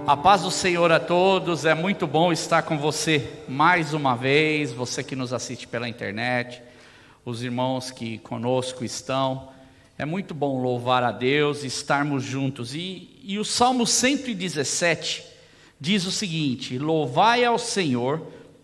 A paz do Senhor a todos, é muito bom estar com você mais uma vez, você que nos assiste pela internet, os irmãos que conosco estão, é muito bom louvar a Deus e estarmos juntos. E o Salmo 117 diz o seguinte: louvai ao Senhor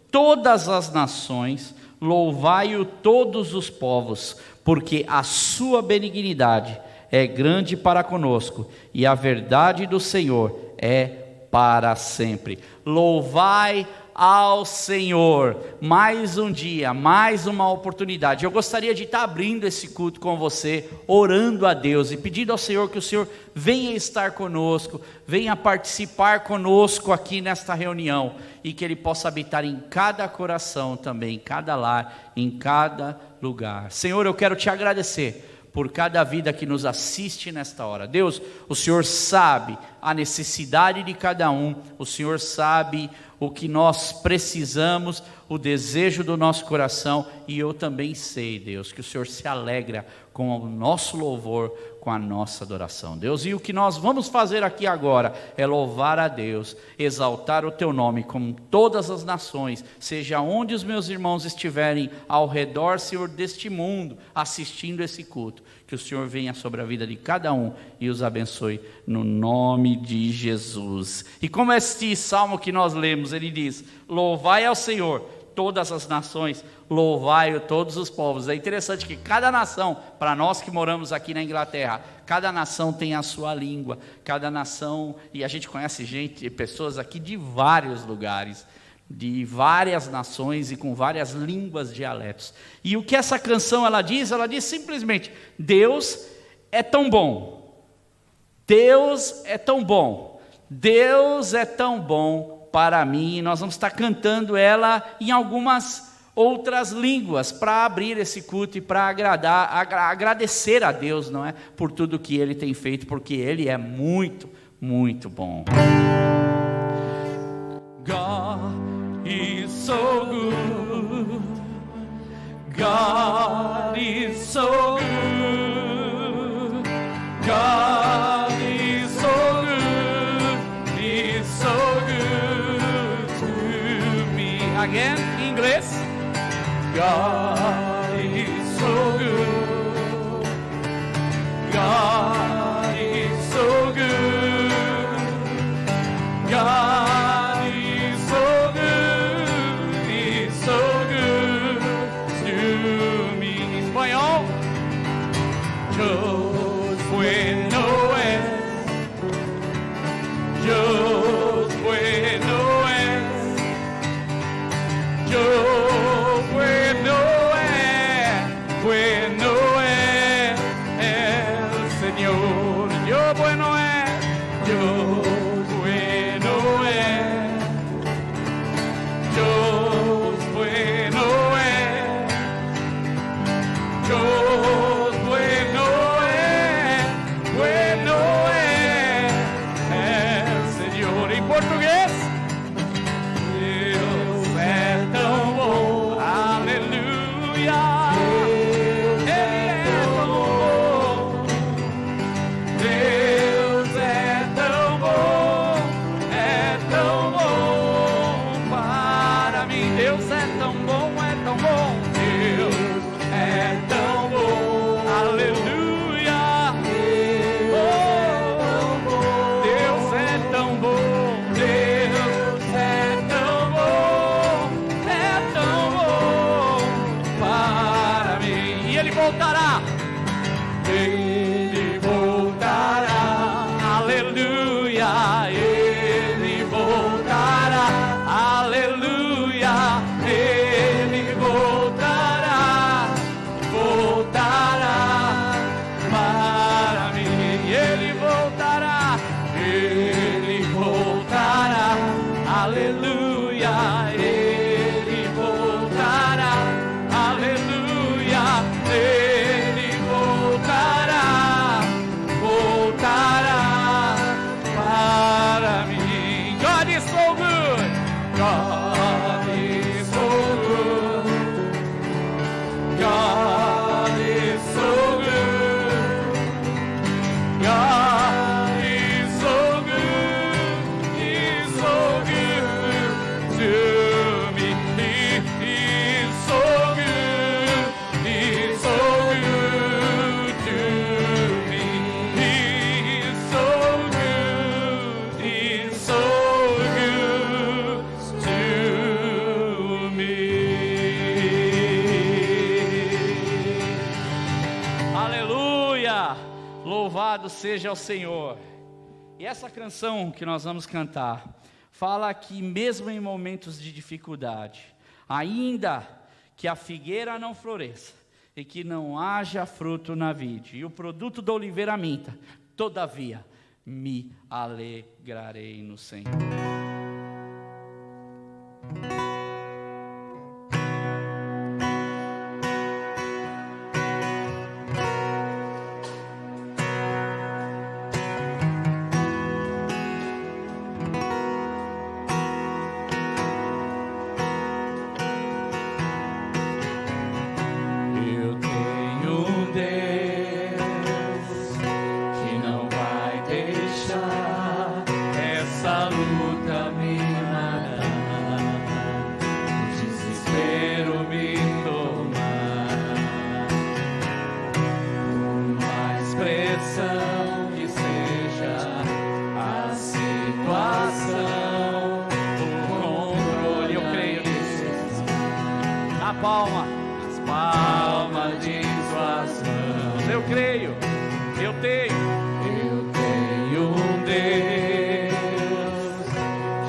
todas as nações, louvai-o todos os povos, porque a sua benignidade é grande para conosco, e a verdade do Senhor é para sempre. Louvai ao Senhor. Mais um dia, mais uma oportunidade. Eu gostaria de estar abrindo esse culto com você, orando a Deus e pedindo ao Senhor que o Senhor venha estar conosco, venha participar conosco aqui nesta reunião, e que Ele possa habitar em cada coração também, em cada lar, em cada lugar. Senhor, eu quero te agradecer por cada vida que nos assiste nesta hora. Deus, o Senhor sabe a necessidade de cada um, o Senhor sabe o que nós precisamos, o desejo do nosso coração, e eu também sei, Deus, que o Senhor se alegra com o nosso louvor, com a nossa adoração, Deus. E o que nós vamos fazer aqui agora é louvar a Deus, exaltar o teu nome com todas as nações, seja onde os meus irmãos estiverem ao redor, Senhor, deste mundo, assistindo esse culto, que o Senhor venha sobre a vida de cada um e os abençoe no nome de Jesus. E como este salmo que nós lemos, ele diz: louvai ao Senhor todas as nações, louvai-o todos os povos. É interessante que cada nação, para nós que moramos aqui na Inglaterra, cada nação tem a sua língua, cada nação, e a gente conhece pessoas aqui de vários lugares, de várias nações e com várias línguas, dialetos. E o que essa canção ela diz simplesmente: Deus é tão bom, Deus é tão bom, Deus é tão bom para mim. Nós vamos estar cantando ela em algumas outras línguas para abrir esse culto e para agradecer a Deus, não é? Por tudo que Ele tem feito, porque Ele é muito, muito bom. God is so good, God is so good, God is so good, He's so good to me. Again, em inglês. God is so good, God is so good, God is so good, He's so good to me. Em espanhol. Dios bueno es, Dios bueno es, Dios bueno es, Dios bueno es, Dios bueno es, Dios bueno es el Señor. Em português, Deus é tão bom, aleluia. seja ao Senhor. E essa canção que nós vamos cantar fala que mesmo em momentos de dificuldade, ainda que a figueira não floresça e que não haja fruto na vide, e o produto da oliveira minta, todavia me alegrarei no Senhor. As palmas de suas mãos. Eu creio, eu tenho um Deus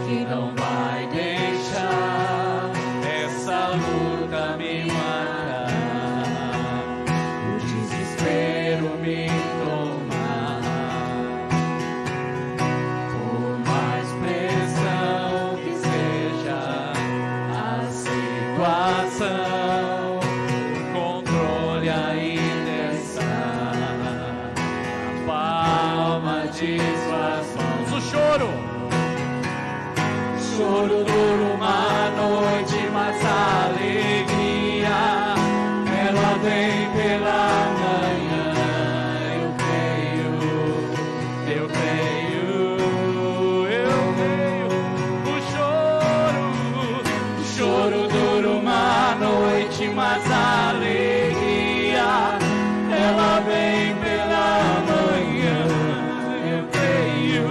que não vai deixar essa luta me matar, o desespero me tomar. Por mais pressão que seja a situação, controle ainda está na palma de suas mãos. o choro dura uma noite, mas a alegria ela vem pela manhã. Eu creio. O choro dura uma noite, mas a alegria ela vem pela manhã. Eu creio.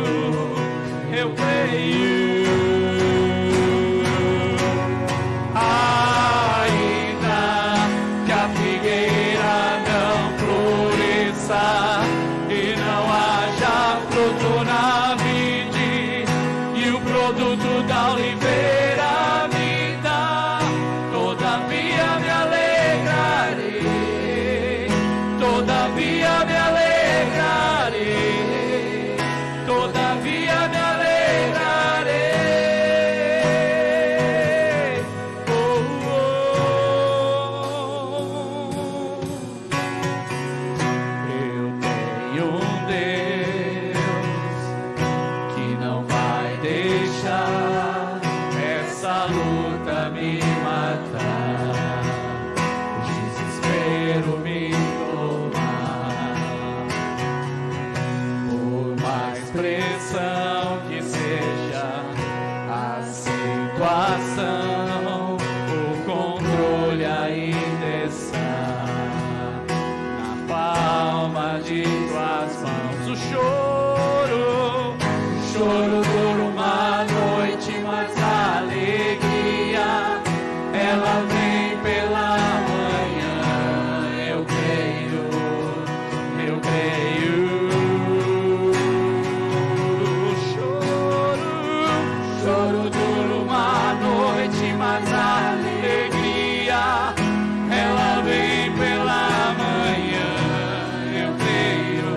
E não haja fruto na vide, e o produto da oliveira me dá, todavia me alegrarei, todavia me alegrarei, todavia me alegrarei. Essa luta me matar, o desespero me tomar. Por mais pressão que seja a situação, o controle ainda está na palma de tuas mãos. o choro dura uma noite, mas a alegria ela vem pela manhã. Eu creio. O choro dura uma noite, mas a alegria ela vem pela manhã. Eu creio.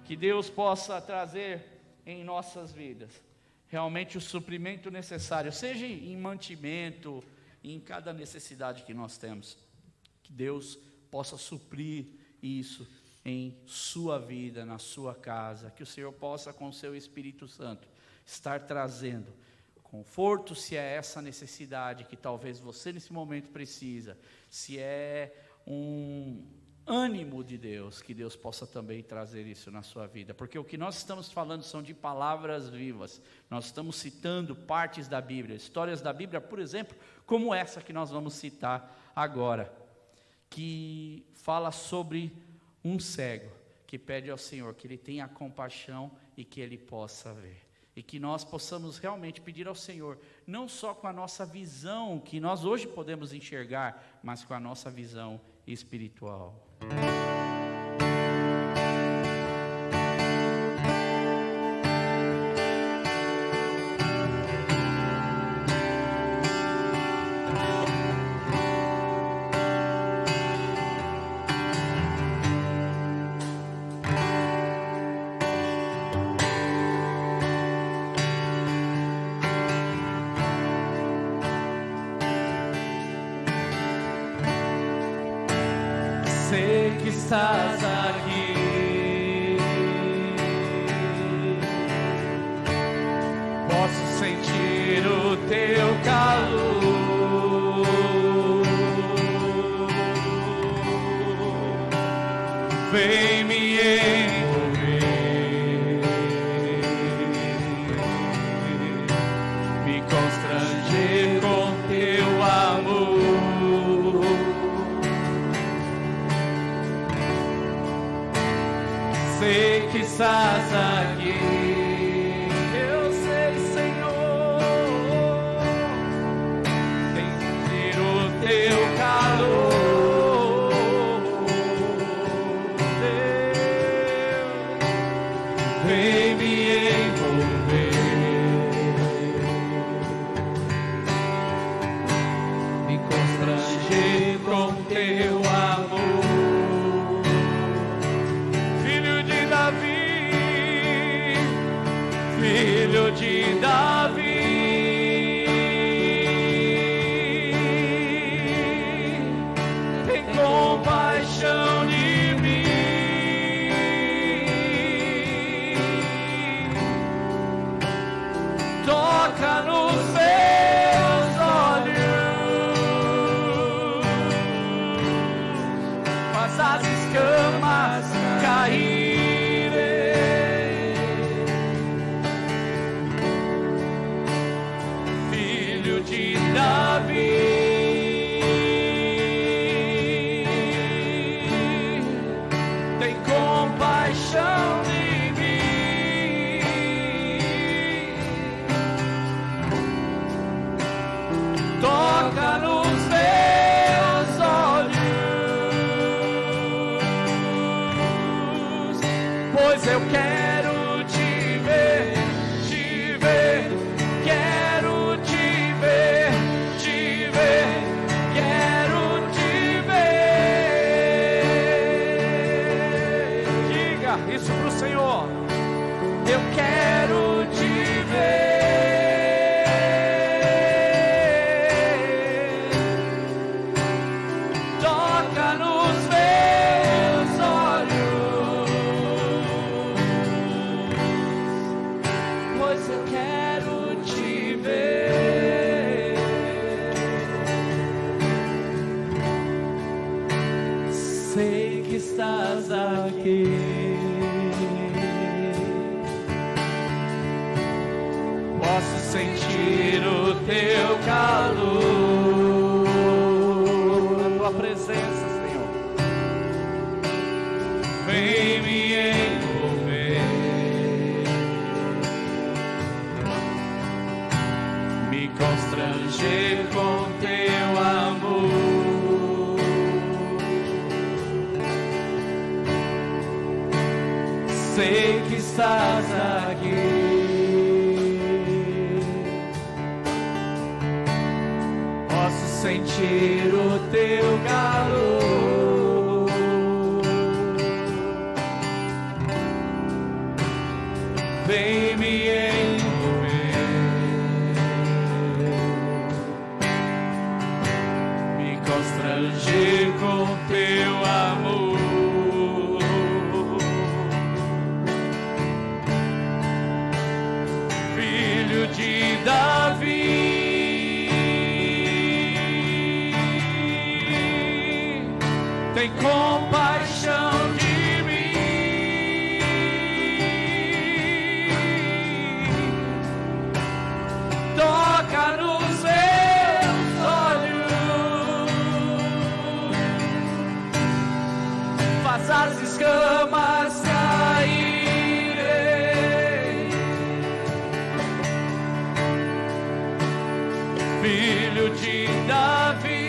Que Deus possa trazer em nossas vidas realmente o suprimento necessário, seja em mantimento, em cada necessidade que nós temos. Que Deus possa suprir isso em sua vida, na sua casa. Que o Senhor possa, com o seu Espírito Santo, estar trazendo conforto, se é essa necessidade que talvez você nesse momento precisa, se é um ânimo de Deus, que Deus possa também trazer isso na sua vida, porque o que nós estamos falando são de palavras vivas, nós estamos citando partes da Bíblia, histórias da Bíblia, por exemplo, como essa que nós vamos citar agora, que fala sobre um cego, que pede ao Senhor que Ele tenha compaixão e que Ele possa ver, e que nós possamos realmente pedir ao Senhor, não só com a nossa visão, que nós hoje podemos enxergar, mas com a nossa visão espiritual. Sei que estás aqui, posso sentir o teu calor, vem me envolver, me constranger com teu amor. Sei que estás aqui, eu sei, Senhor, sentir o teu calor, Deus, vem me envolver, me constranger com teu amor. Filho de Davi, tem compaixão de mim, toca nos meus olhos, faz as escamas cair. De Davi, tem compaixão de mim, toca nos meus olhos, pois eu quero te ver, quero te ver, quero te ver. Diga isso pro Senhor. Eu quero te ver. Toca nos meus olhos, pois eu quero te ver. Sei que estás aqui, posso sentir o teu calor, a tua presença, Senhor, vem me envolver, me constranger com teu amor. Sei que estás aqui, posso sentir o teu calor, vem me envolver, me constranger com teu amor. Filho de Davi, tem compaixão de mim, toca nos meus olhos, faz as escamas caírem. Filho de Davi,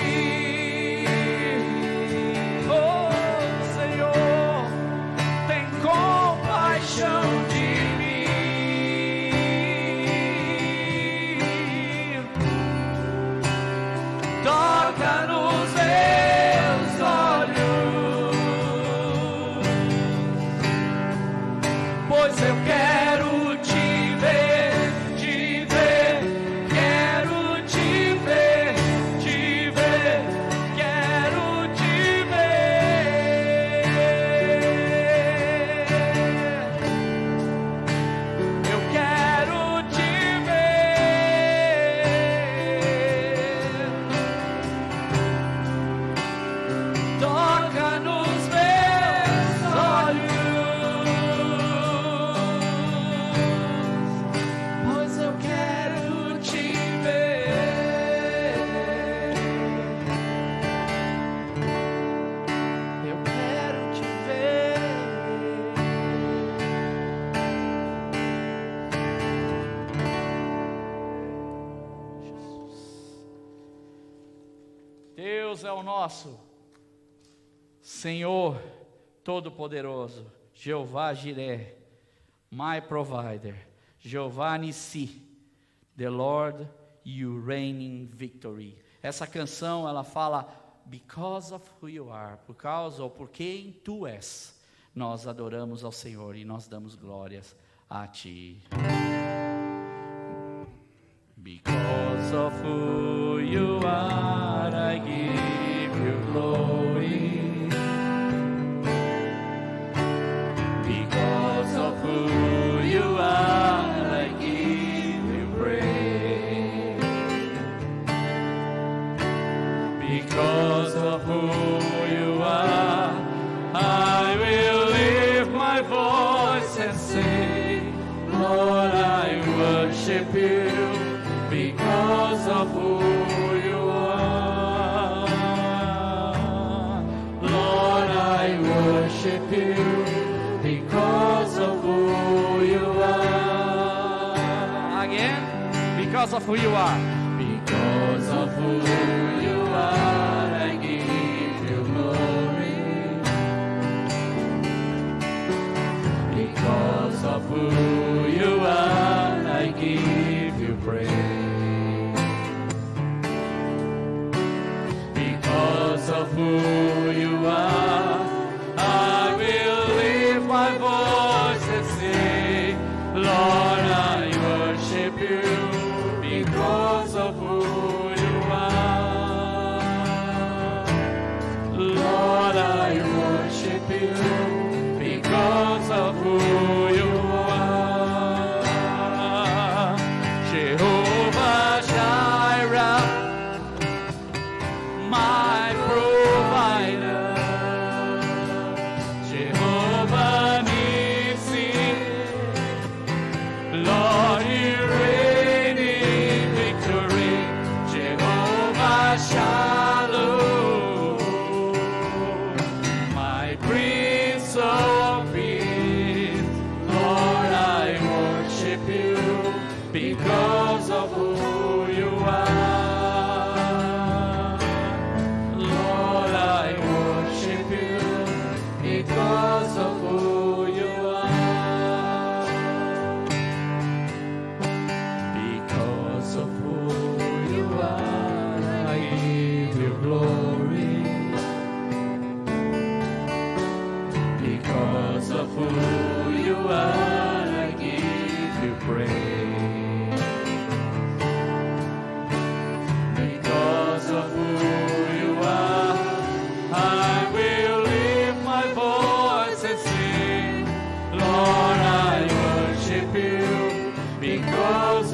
de mim, toca nos meus olhos, pois eu quero te ver, quero te ver, quero te ver. Toca nos meus olhos, pois eu quero te ver. Eu quero te ver. Jesus. Deus é o nosso Senhor Todo-Poderoso, Jeová Jireh, my provider, Jeová Nissi, the Lord, you reign in victory. Essa canção, ela fala, because of who you are, por causa ou por quem tu és, nós adoramos ao Senhor e nós damos glórias a ti. Because of who you are, I give you glory. Because of who you are, I give you praise. Because of who you are, I will lift my voice and sing, Lord, I worship you. Because of who you are, Lord, I worship you. Because of who you are. Again, because of who you are. Because of who you are, I give you glory. Because of who you are, I give you praise. Because of who you are, I will lift my voice and sing, Lord, I worship you. Because of who you are, Lord, I worship you. Because of who you are, Jehovah.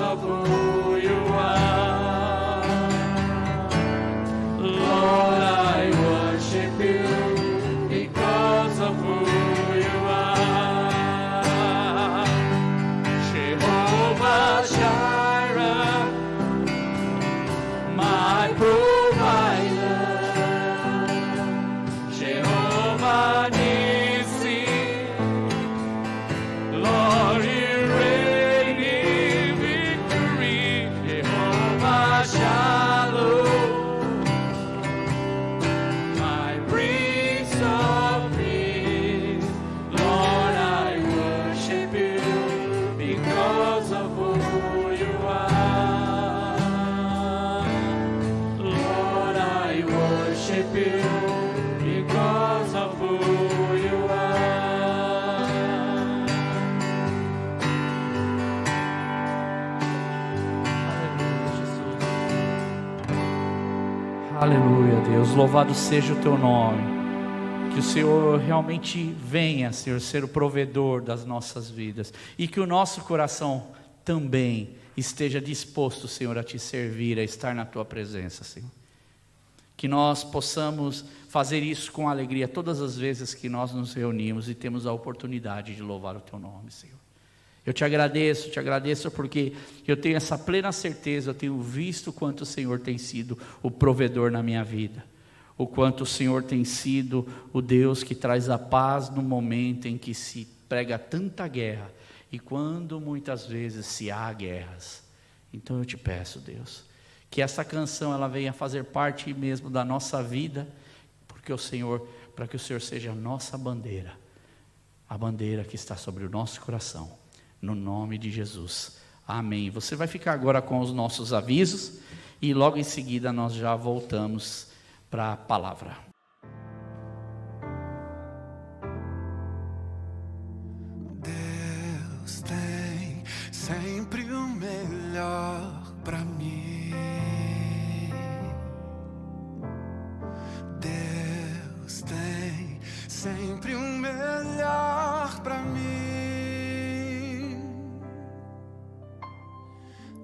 of who you are. Lord, I worship you because of who you are. Jehovah Jireh, my provider. Jehovah Nissi, Lord, you reign in victory. Jehovah Shalom, my Prince of Peace. Lord, I worship you because of who you are. Lord, I worship you because of who you are. Aleluia, Deus, louvado seja o teu nome. Que o Senhor realmente venha, Senhor, ser o provedor das nossas vidas. E que o nosso coração também esteja disposto, Senhor, a te servir, a estar na tua presença, Senhor. Que nós possamos fazer isso com alegria todas as vezes que nós nos reunimos e temos a oportunidade de louvar o teu nome, Senhor. Eu te agradeço porque eu tenho essa plena certeza, eu tenho visto o quanto o Senhor tem sido o provedor na minha vida. O quanto o Senhor tem sido o Deus que traz a paz no momento em que se prega tanta guerra. E quando muitas vezes se há guerras. Então eu te peço, Deus, que essa canção ela venha fazer parte mesmo da nossa vida, porque o Senhor, para que o Senhor seja a nossa bandeira, a bandeira que está sobre o nosso coração, no nome de Jesus, amém. Você vai ficar agora com os nossos avisos, e logo em seguida nós já voltamos para a palavra. Deus tem sempre o melhor pra mim. Deus tem sempre o melhor pra mim.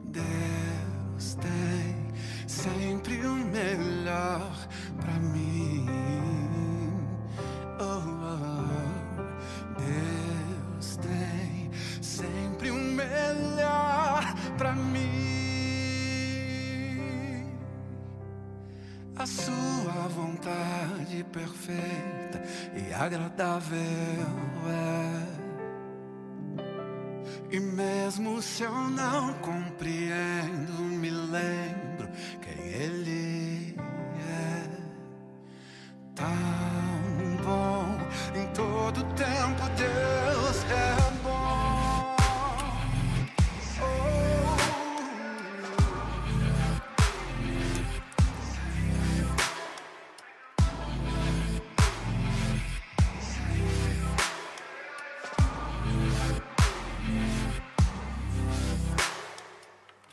Deus tem sempre o melhor pra mim. Oh, oh. Deus tem sempre o melhor pra mim. A sua vontade perfeita e agradável é. E mesmo se eu não compreendo, me lembro quem Ele é. Tão bom, em todo tempo Deus é bom. Oh.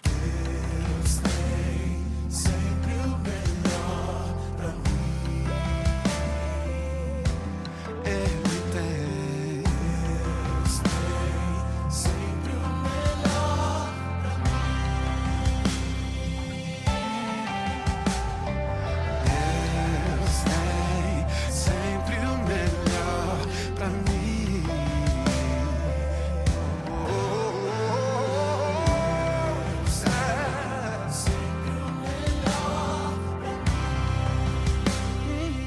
Deus tem sempre o melhor pra mim. Ele tem. Deus tem sempre o melhor pra mim. Deus tem sempre o melhor pra mim. Deus é sempre o melhor pra mim.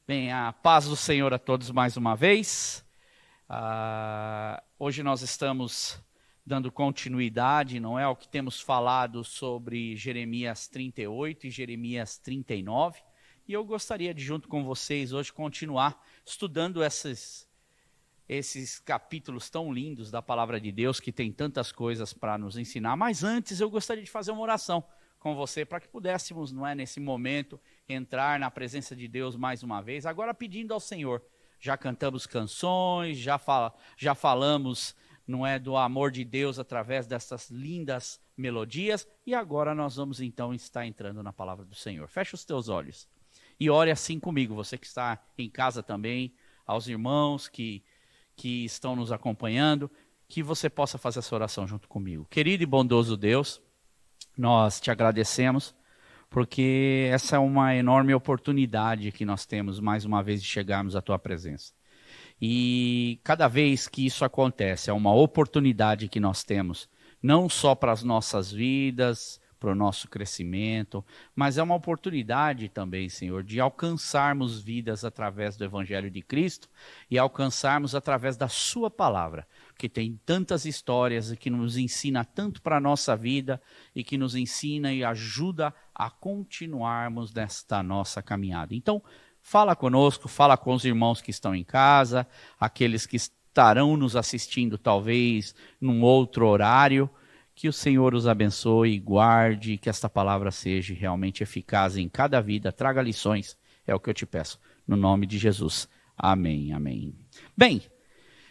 Bem, a paz do Senhor a todos mais uma vez. Hoje nós estamos dando continuidade, não é, ao que temos falado sobre Jeremias 38 e Jeremias 39. E eu gostaria de, junto com vocês, hoje continuar estudando esses capítulos tão lindos da palavra de Deus, que tem tantas coisas para nos ensinar. Mas antes eu gostaria de fazer uma oração com você, para que pudéssemos, não é, nesse momento, entrar na presença de Deus mais uma vez, agora pedindo ao Senhor. Já cantamos canções, já falamos, não é, do amor de Deus através dessas lindas melodias, e agora nós vamos então estar entrando na palavra do Senhor. Fecha os teus olhos e ore assim comigo, você que está em casa também, aos irmãos que que estão nos acompanhando, que você possa fazer essa oração junto comigo. Querido e bondoso Deus, nós te agradecemos, porque essa é uma enorme oportunidade que nós temos, mais uma vez, de chegarmos à tua presença. E cada vez que isso acontece, é uma oportunidade que nós temos, não só para as nossas vidas, para o nosso crescimento, mas é uma oportunidade também, Senhor, de alcançarmos vidas através do Evangelho de Cristo e alcançarmos através da sua palavra, que tem tantas histórias e que nos ensina tanto para a nossa vida e que nos ensina e ajuda a continuarmos nesta nossa caminhada. Então, fala conosco, fala com os irmãos que estão em casa, aqueles que estarão nos assistindo talvez num outro horário. Que o Senhor os abençoe e guarde, que esta palavra seja realmente eficaz em cada vida, traga lições, é o que eu te peço, no nome de Jesus. Amém, amém. Bem,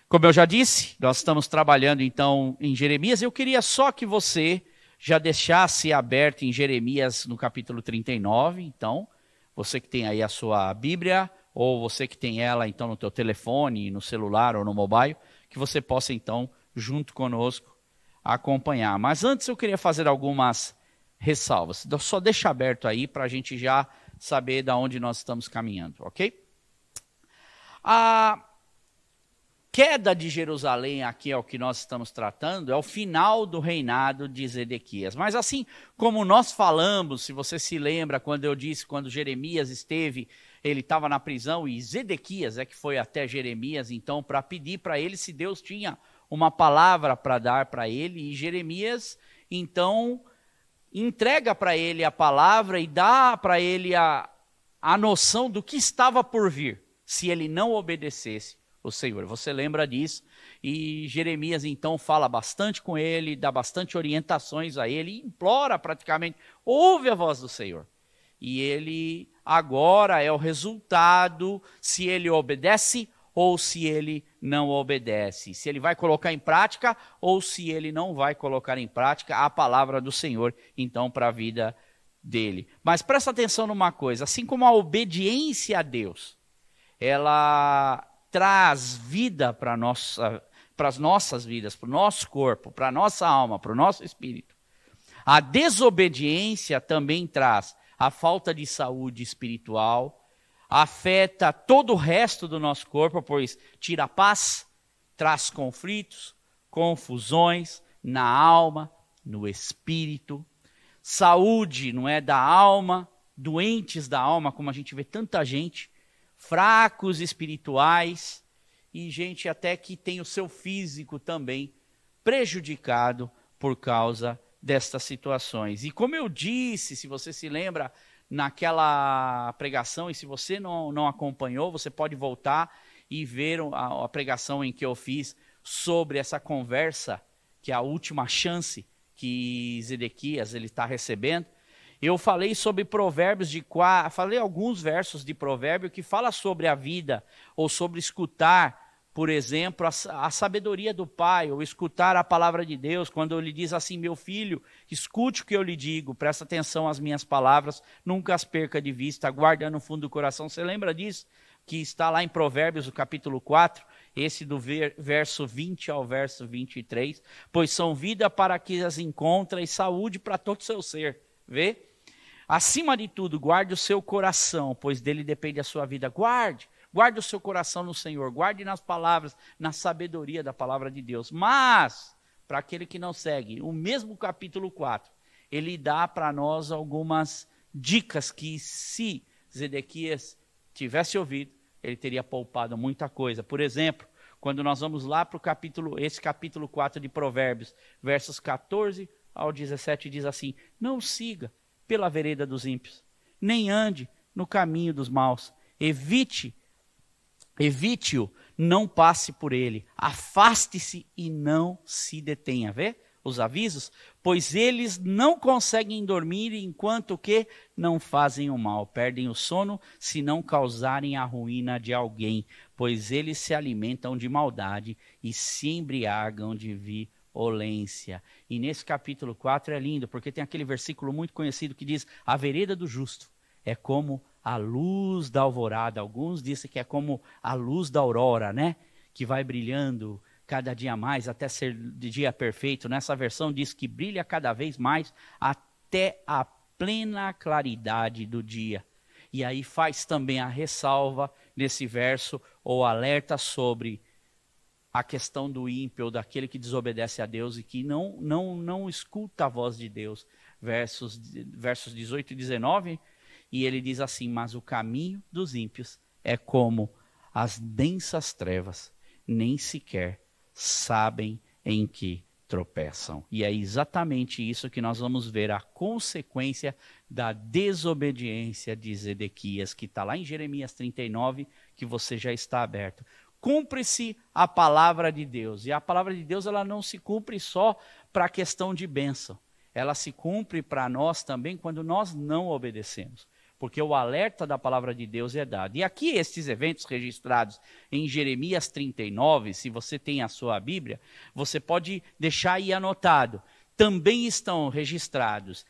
como eu já disse, nós estamos trabalhando então em Jeremias. Eu queria só que você já deixasse aberto em Jeremias no capítulo 39, então, você que tem aí a sua Bíblia, ou você que tem ela então no teu telefone, no celular ou no mobile, que você possa então, junto conosco, acompanhar. Mas antes eu queria fazer algumas ressalvas. Só deixa aberto aí para a gente já saber de onde nós estamos caminhando, ok? A queda de Jerusalém, aqui é o que nós estamos tratando, é o final do reinado de Zedequias. Mas assim como nós falamos, se você se lembra, quando eu disse, quando Jeremias esteve, ele estava na prisão e Zedequias é que foi até Jeremias, então, para pedir para ele se Deus tinha uma palavra para dar para ele, e Jeremias, então, entrega para ele a palavra e dá para ele a noção do que estava por vir, se ele não obedecesse o Senhor. Você lembra disso? E Jeremias, então, fala bastante com ele, dá bastante orientações a ele, e implora praticamente, ouve a voz do Senhor. E ele, agora, é o resultado, se ele obedece ou se ele não obedece, se ele vai colocar em prática ou se ele não vai colocar em prática a palavra do Senhor, então, para a vida dele. Mas presta atenção numa coisa, assim como a obediência a Deus, ela traz vida para as nossas vidas, para o nosso corpo, para a nossa alma, para o nosso espírito, a desobediência também traz a falta de saúde espiritual, afeta todo o resto do nosso corpo, pois tira a paz, traz conflitos, confusões na alma, no espírito. Saúde não é da alma, doentes da alma, como a gente vê tanta gente, fracos espirituais e gente até que tem o seu físico também prejudicado por causa destas situações. E como eu disse, se você se lembra, naquela pregação, e se você não acompanhou, você pode voltar e ver a pregação em que eu fiz sobre essa conversa, que é a última chance que Zedequias está recebendo. Eu falei sobre provérbios falei alguns versos de provérbio que fala sobre a vida, ou sobre escutar, por exemplo, a sabedoria do pai, ou escutar a palavra de Deus, quando ele diz assim, meu filho, escute o que eu lhe digo, presta atenção às minhas palavras, nunca as perca de vista, guarda no fundo do coração. Você lembra disso? Que está lá em Provérbios, o capítulo 4, esse do verso 20 ao verso 23, pois são vida para que as encontra e saúde para todo o seu ser. Vê? Acima de tudo, guarde o seu coração, pois dele depende a sua vida. Guarde o seu coração no Senhor, guarde nas palavras, na sabedoria da palavra de Deus. Mas, para aquele que não segue, o mesmo capítulo 4, ele dá para nós algumas dicas que se Zedequias tivesse ouvido, ele teria poupado muita coisa. Por exemplo, quando nós vamos lá para esse capítulo 4 de Provérbios, versos 14 ao 17, diz assim, não siga pela vereda dos ímpios, nem ande no caminho dos maus, evite-o, não passe por ele, afaste-se e não se detenha. Vê os avisos? Pois eles não conseguem dormir enquanto que não fazem o mal, perdem o sono se não causarem a ruína de alguém, pois eles se alimentam de maldade e se embriagam de violência. E nesse capítulo 4 é lindo, porque tem aquele versículo muito conhecido que diz, a vereda do justo é como a luz da alvorada. Alguns dizem que é como a luz da aurora, né? que vai brilhando cada dia mais até ser de dia perfeito. Nessa versão diz que brilha cada vez mais até a plena claridade do dia. E aí faz também a ressalva nesse verso, ou alerta sobre a questão do ímpio, daquele que desobedece a Deus e que não escuta a voz de Deus. Versos 18 e 19, e ele diz assim: mas o caminho dos ímpios é como as densas trevas, nem sequer sabem em que tropeçam. E é exatamente isso que nós vamos ver, a consequência da desobediência de Zedequias, que está lá em Jeremias 39, que você já está aberto. Cumpre-se a palavra de Deus, e a palavra de Deus ela não se cumpre só para a questão de bênção, ela se cumpre para nós também quando nós não obedecemos, porque o alerta da palavra de Deus é dado. E aqui estes eventos registrados em Jeremias 39, se você tem a sua Bíblia, você pode deixar aí anotado, também estão registrados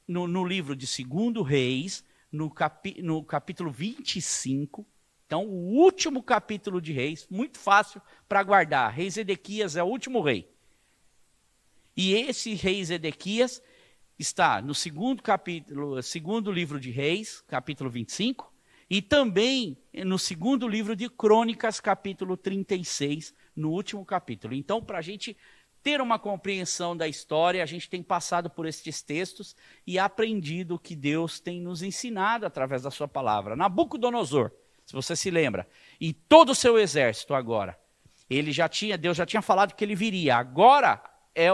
no livro de 2 Reis, no capítulo 25, então o último capítulo de Reis, muito fácil para guardar. Rei Zedequias é o último rei. E esse rei Zedequias está no segundo livro de Reis, capítulo 25, e também no segundo livro de Crônicas, capítulo 36, no último capítulo. Então, para a gente ter uma compreensão da história, a gente tem passado por estes textos e aprendido o que Deus tem nos ensinado através da sua palavra. Nabucodonosor, se você se lembra, e todo o seu exército agora, Deus já tinha falado que ele viria, agora é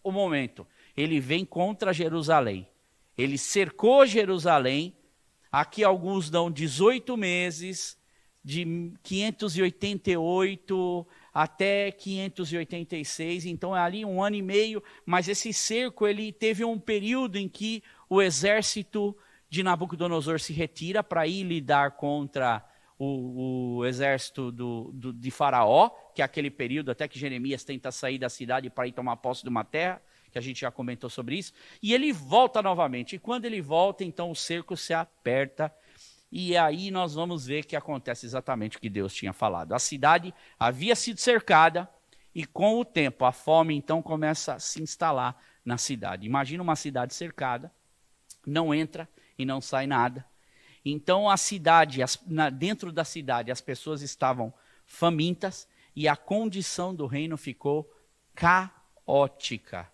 o momento. Ele vem contra Jerusalém. Ele cercou Jerusalém. Aqui alguns dão 18 meses, de 588 até 586. Então é ali 1 ano e meio. Mas esse cerco, ele teve um período em que o exército de Nabucodonosor se retira para ir lidar contra o exército de Faraó, que é aquele período até que Jeremias tenta sair da cidade para ir tomar posse de uma terra, que a gente já comentou sobre isso, e ele volta novamente. E quando ele volta, então o cerco se aperta, e aí nós vamos ver que acontece exatamente o que Deus tinha falado. A cidade havia sido cercada, e com o tempo a fome então começa a se instalar na cidade. Imagina uma cidade cercada, não entra e não sai nada. Então a cidade, dentro da cidade, as pessoas estavam famintas e a condição do reino ficou caótica.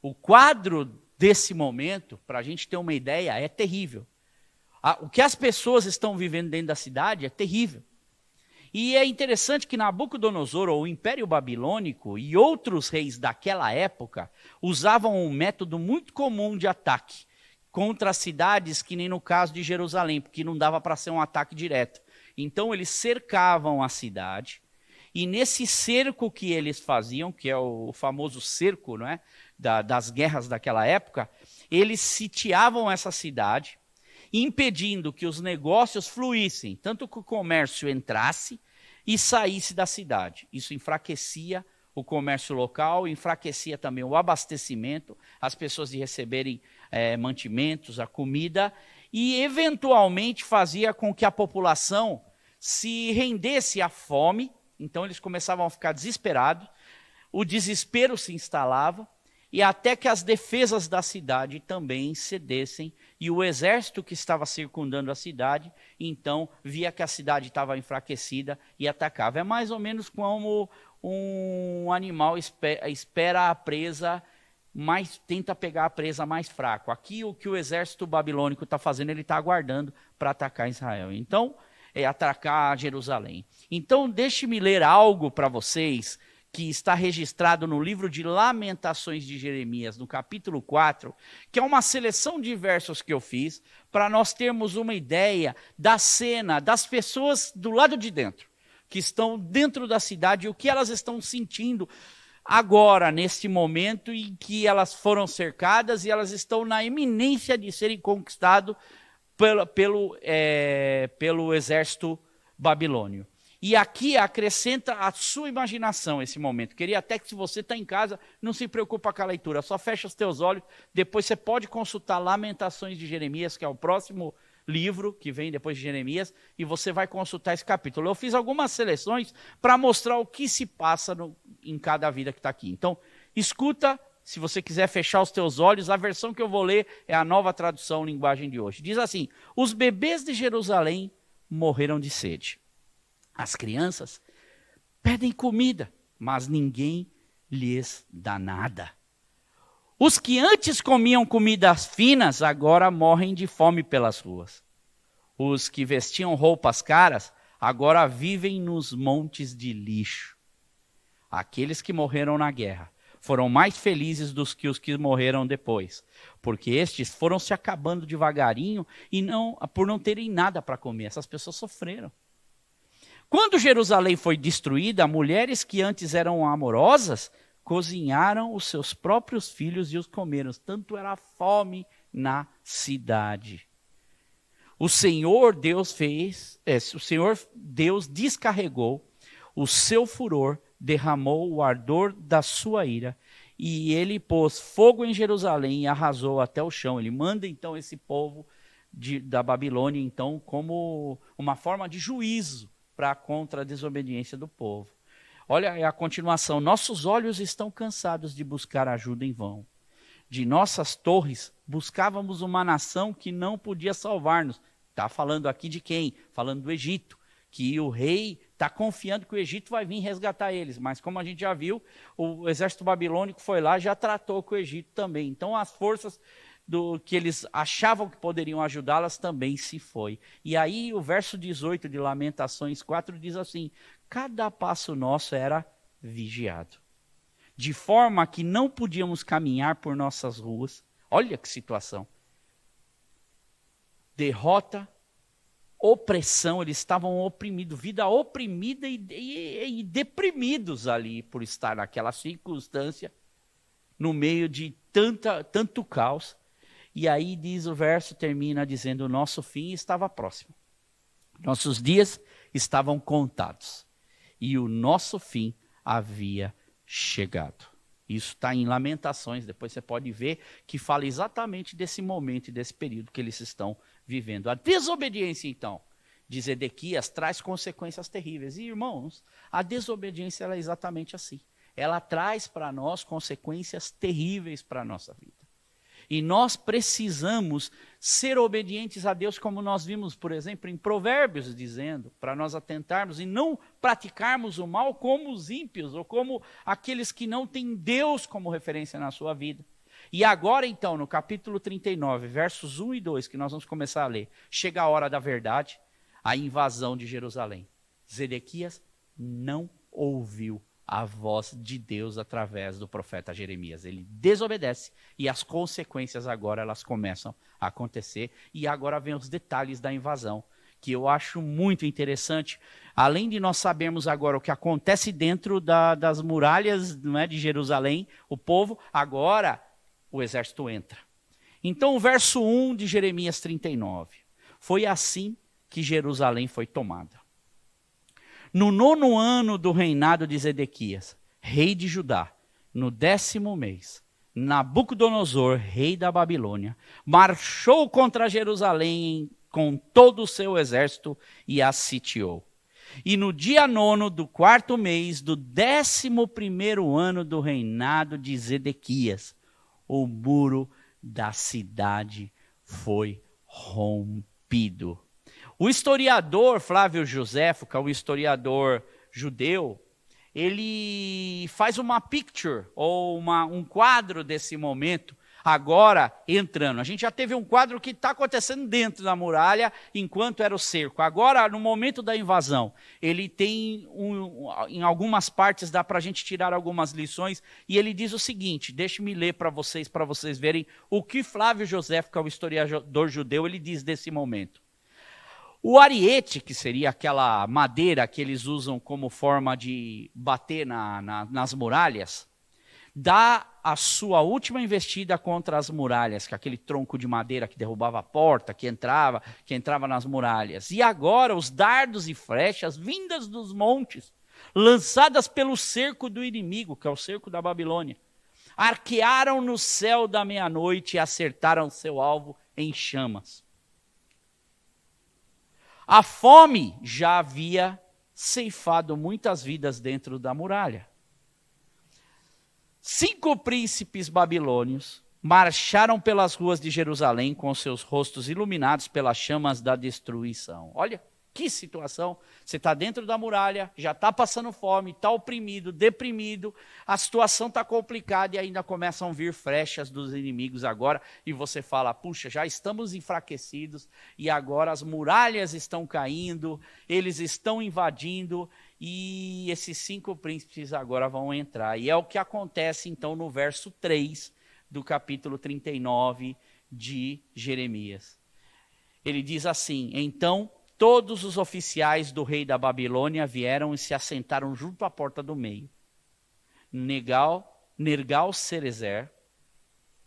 O quadro desse momento, para a gente ter uma ideia, é terrível. O que as pessoas estão vivendo dentro da cidade é terrível. E é interessante que Nabucodonosor, ou o Império Babilônico, e outros reis daquela época, usavam um método muito comum de ataque contra as cidades, que nem no caso de Jerusalém, porque não dava para ser um ataque direto. Então eles cercavam a cidade, e nesse cerco que eles faziam, que é o famoso cerco, não é? Das guerras daquela época, eles sitiavam essa cidade, impedindo que os negócios fluíssem, tanto que o comércio entrasse e saísse da cidade. Isso enfraquecia o comércio local, enfraquecia também o abastecimento, as pessoas de receberem mantimentos, a comida, e eventualmente fazia com que a população se rendesse à fome. Então eles começavam a ficar desesperados, o desespero se instalava, e até que as defesas da cidade também cedessem, e o exército que estava circundando a cidade, então via que a cidade estava enfraquecida e atacava. É mais ou menos como um animal espera a presa, mas tenta pegar a presa mais fraco. Aqui o que o exército babilônico está fazendo, ele está aguardando para atacar Israel. Então, atacar Jerusalém. Então, deixe-me ler algo para vocês que está registrado no livro de Lamentações de Jeremias, no capítulo 4, que é uma seleção de versos que eu fiz, para nós termos uma ideia da cena, das pessoas do lado de dentro, que estão dentro da cidade, e o que elas estão sentindo agora, neste momento em que elas foram cercadas, e elas estão na iminência de serem conquistadas pelo exército babilônio. E aqui acrescenta a sua imaginação esse momento. Queria até que, se você está em casa, não se preocupa com a leitura, só fecha os teus olhos, depois você pode consultar Lamentações de Jeremias, que é o próximo livro que vem depois de Jeremias, e você vai consultar esse capítulo. Eu fiz algumas seleções para mostrar o que se passa em cada vida que está aqui. Então, escuta, se você quiser fechar os teus olhos, a versão que eu vou ler é a Nova Tradução Linguagem de hoje. Diz assim: os bebês de Jerusalém morreram de sede. As crianças pedem comida, mas ninguém lhes dá nada. Os que antes comiam comidas finas, agora morrem de fome pelas ruas. Os que vestiam roupas caras, agora vivem nos montes de lixo. Aqueles que morreram na guerra foram mais felizes do que os que morreram depois, porque estes foram se acabando devagarinho e por não terem nada para comer. Essas pessoas sofreram. Quando Jerusalém foi destruída, mulheres que antes eram amorosas cozinharam os seus próprios filhos e os comeram. Tanto era a fome na cidade. O Senhor Deus descarregou o seu furor, derramou o ardor da sua ira, e ele pôs fogo em Jerusalém e arrasou até o chão. Ele manda então esse povo da Babilônia então como uma forma de juízo contra a desobediência do povo. Olha a continuação: nossos olhos estão cansados de buscar ajuda em vão. De nossas torres buscávamos uma nação que não podia salvar-nos. Está falando aqui de quem? Falando do Egito, que o rei está confiando que o Egito vai vir resgatar eles. Mas como a gente já viu, o exército babilônico foi lá e já tratou com o Egito também. Então as forças que eles achavam que poderiam ajudá-las também se foi. E aí o verso 18 de Lamentações 4 diz assim: cada passo nosso era vigiado, de forma que não podíamos caminhar por nossas ruas. Olha que situação. Derrota, opressão, eles estavam oprimidos, vida oprimida e deprimidos ali por estar naquela circunstância, no meio de tanto caos. E aí diz o verso, termina dizendo: o nosso fim estava próximo. Nossos dias estavam contados. E o nosso fim havia chegado. Isso está em Lamentações, depois você pode ver que fala exatamente desse momento e desse período que eles estão vivendo. A desobediência, então, de Zedequias traz consequências terríveis. E, irmãos, a desobediência ela é exatamente assim. Ela traz para nós consequências terríveis para a nossa vida. E nós precisamos ser obedientes a Deus, como nós vimos, por exemplo, em Provérbios, dizendo, para nós atentarmos e não praticarmos o mal como os ímpios, ou como aqueles que não têm Deus como referência na sua vida. E agora, então, no capítulo 39, versos 1 e 2, que nós vamos começar a ler, chega a hora da verdade, a invasão de Jerusalém. Zedequias não ouviu a voz de Deus através do profeta Jeremias. Ele desobedece e as consequências agora elas começam a acontecer. E agora vem os detalhes da invasão, que eu acho muito interessante. Além de nós sabermos agora o que acontece dentro das muralhas, não é, de Jerusalém, o povo, agora o exército entra. Então o verso 1 de Jeremias 39. Foi assim que Jerusalém foi tomada. No 9º ano do reinado de Zedequias, rei de Judá, no 10º mês, Nabucodonosor, rei da Babilônia, marchou contra Jerusalém com todo o seu exército e a sitiou. E no dia 9º do 4º mês do 11º ano do reinado de Zedequias, o muro da cidade foi rompido. O historiador Flávio Joséfo, que é um historiador judeu, ele faz uma picture, ou um quadro desse momento, agora entrando. A gente já teve um quadro que está acontecendo dentro da muralha, enquanto era o cerco. Agora, no momento da invasão, ele tem, em algumas partes, dá para a gente tirar algumas lições, e ele diz o seguinte, deixe-me ler para vocês verem o que Flávio Joséfo, que é o historiador judeu, ele diz desse momento. O ariete, que seria aquela madeira que eles usam como forma de bater nas muralhas, dá a sua última investida contra as muralhas, que é aquele tronco de madeira que derrubava a porta, que entrava nas muralhas. E agora os dardos e flechas vindas dos montes, lançadas pelo cerco do inimigo, que é o cerco da Babilônia, arquearam no céu da meia-noite e acertaram seu alvo em chamas. A fome já havia ceifado muitas vidas dentro da muralha. 5 príncipes babilônios marcharam pelas ruas de Jerusalém com seus rostos iluminados pelas chamas da destruição. Olha que situação. Você está dentro da muralha, já está passando fome, está oprimido, deprimido, a situação está complicada e ainda começam a vir flechas dos inimigos agora. E você fala, puxa, já estamos enfraquecidos e agora as muralhas estão caindo, eles estão invadindo e esses 5 príncipes agora vão entrar. E é o que acontece então no verso 3 do capítulo 39 de Jeremias. Ele diz assim, então todos os oficiais do rei da Babilônia vieram e se assentaram junto à porta do meio. Nergal-Sarezer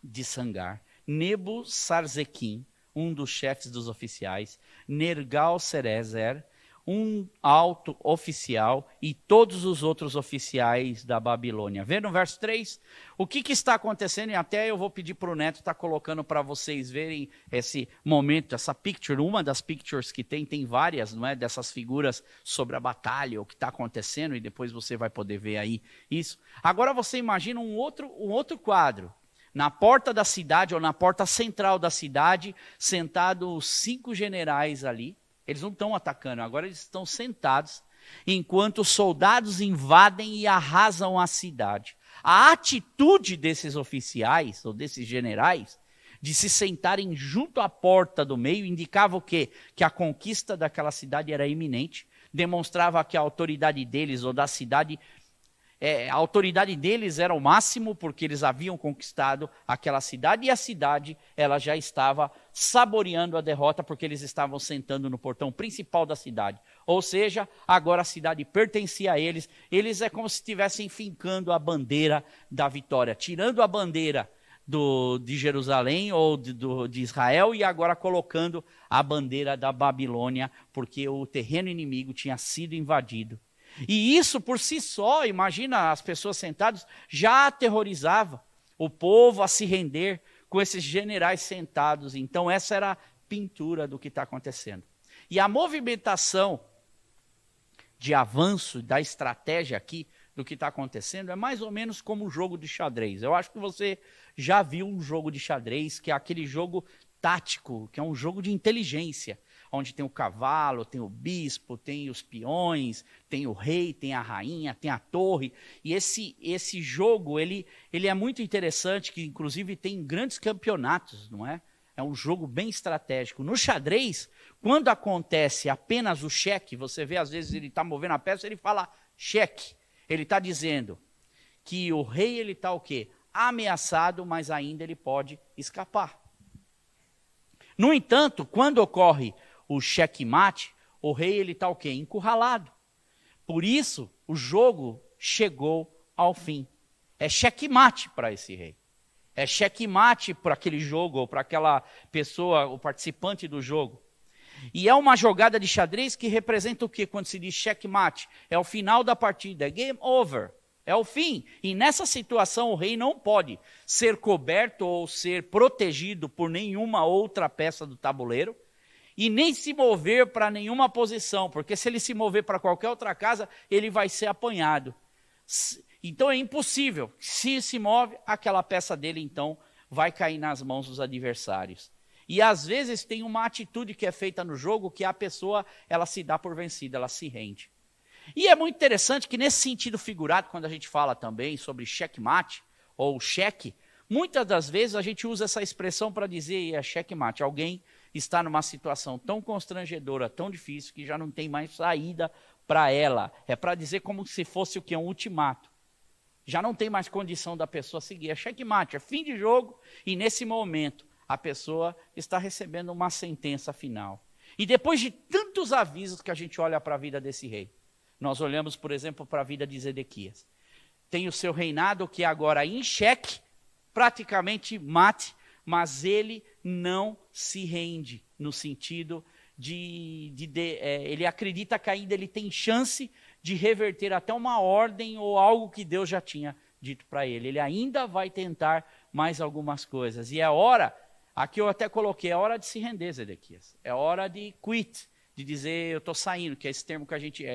de Sangar, Nebo-Sarzequim, um dos chefes dos oficiais, Nergal-Sarezer, um alto oficial e todos os outros oficiais da Babilônia. Vê no verso 3? O que está acontecendo? E até eu vou pedir para o Neto estar colocando para vocês verem esse momento, essa picture. Uma das pictures que tem várias, não é? Dessas figuras sobre a batalha, o que está acontecendo, e depois você vai poder ver aí isso. Agora você imagina um outro quadro. Na porta da cidade, ou na porta central da cidade, sentados 5 generais ali. Eles não estão atacando, agora eles estão sentados, enquanto os soldados invadem e arrasam a cidade. A atitude desses oficiais, ou desses generais, de se sentarem junto à porta do meio, indicava o quê? Que a conquista daquela cidade era iminente, demonstrava que a autoridade deles, ou da cidade, a autoridade deles era o máximo, porque eles haviam conquistado aquela cidade, e a cidade ela já estava saboreando a derrota, porque eles estavam sentando no portão principal da cidade. Ou seja, agora a cidade pertencia a eles, eles é como se estivessem fincando a bandeira da vitória, tirando a bandeira de Jerusalém ou de Israel, e agora colocando a bandeira da Babilônia, porque o terreno inimigo tinha sido invadido. E isso por si só, imagina as pessoas sentadas, já aterrorizava o povo a se render com esses generais sentados. Então essa era a pintura do que está acontecendo. E a movimentação de avanço da estratégia aqui do que está acontecendo é mais ou menos como um jogo de xadrez. Eu acho que você já viu um jogo de xadrez, que é aquele jogo tático, que é um jogo de inteligência, onde tem o cavalo, tem o bispo, tem os peões, tem o rei, tem a rainha, tem a torre. E esse jogo, ele é muito interessante, que inclusive tem grandes campeonatos, não é? É um jogo bem estratégico. No xadrez, quando acontece apenas o cheque, você vê às vezes ele está movendo a peça, ele fala cheque. Ele está dizendo que o rei ele está o quê? Ameaçado, mas ainda ele pode escapar. No entanto, quando ocorre o checkmate, o rei ele está o quê? Encurralado. Por isso, o jogo chegou ao fim. É checkmate para esse rei. É checkmate para aquele jogo, ou para aquela pessoa, o participante do jogo. E é uma jogada de xadrez que representa o quê? Quando se diz checkmate, é o final da partida, é game over, é o fim. E nessa situação o rei não pode ser coberto ou ser protegido por nenhuma outra peça do tabuleiro, e nem se mover para nenhuma posição, porque se ele se mover para qualquer outra casa, ele vai ser apanhado. Então é impossível. Se se move, aquela peça dele então vai cair nas mãos dos adversários. E às vezes tem uma atitude que é feita no jogo que a pessoa ela se dá por vencida, ela se rende. E é muito interessante que nesse sentido figurado, quando a gente fala também sobre checkmate ou cheque, muitas das vezes a gente usa essa expressão para dizer checkmate. Alguém está numa situação tão constrangedora, tão difícil, que já não tem mais saída para ela. É para dizer como se fosse o que? Um ultimato. Já não tem mais condição da pessoa seguir. É checkmate, é fim de jogo, e nesse momento a pessoa está recebendo uma sentença final. E depois de tantos avisos que a gente olha para a vida desse rei, nós olhamos, por exemplo, para a vida de Zedequias. Tem o seu reinado que é agora em xeque, praticamente mate, mas ele não se rende, no sentido ele acredita que ainda ele tem chance de reverter até uma ordem ou algo que Deus já tinha dito para ele. Ele ainda vai tentar mais algumas coisas. E é hora, aqui eu até coloquei, é hora de se render, Zedequias. É hora de quit. de dizer eu estou saindo, que é esse termo que a gente,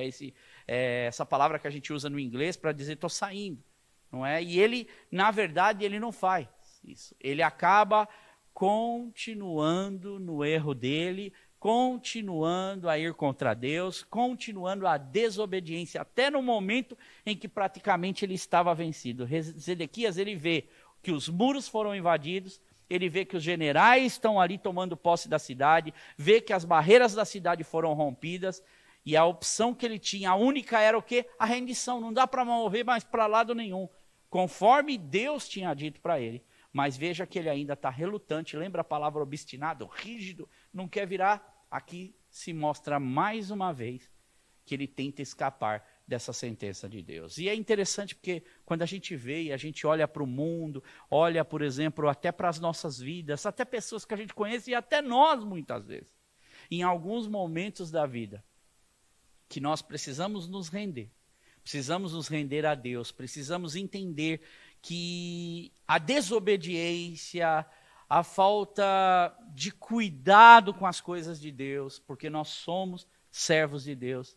essa palavra que a gente usa no inglês para dizer estou saindo, não é? E ele, na verdade, ele não faz isso. Ele acaba continuando no erro dele, continuando a ir contra Deus, continuando a desobediência, até no momento em que praticamente ele estava vencido. Zedequias, ele vê que os muros foram invadidos, ele vê que os generais estão ali tomando posse da cidade, vê que as barreiras da cidade foram rompidas, e a opção que ele tinha, a única era o quê? A rendição. Não dá para mover mais para lado nenhum, conforme Deus tinha dito para ele. Mas veja que ele ainda está relutante, lembra a palavra obstinado, rígido, não quer virar. Aqui se mostra mais uma vez que ele tenta escapar dessa sentença de Deus. E é interessante porque quando a gente vê e a gente olha para o mundo, olha, por exemplo, até para as nossas vidas, até pessoas que a gente conhece e até nós muitas vezes, em alguns momentos da vida, que nós precisamos nos render a Deus, precisamos entender que a desobediência, a falta de cuidado com as coisas de Deus, porque nós somos servos de Deus,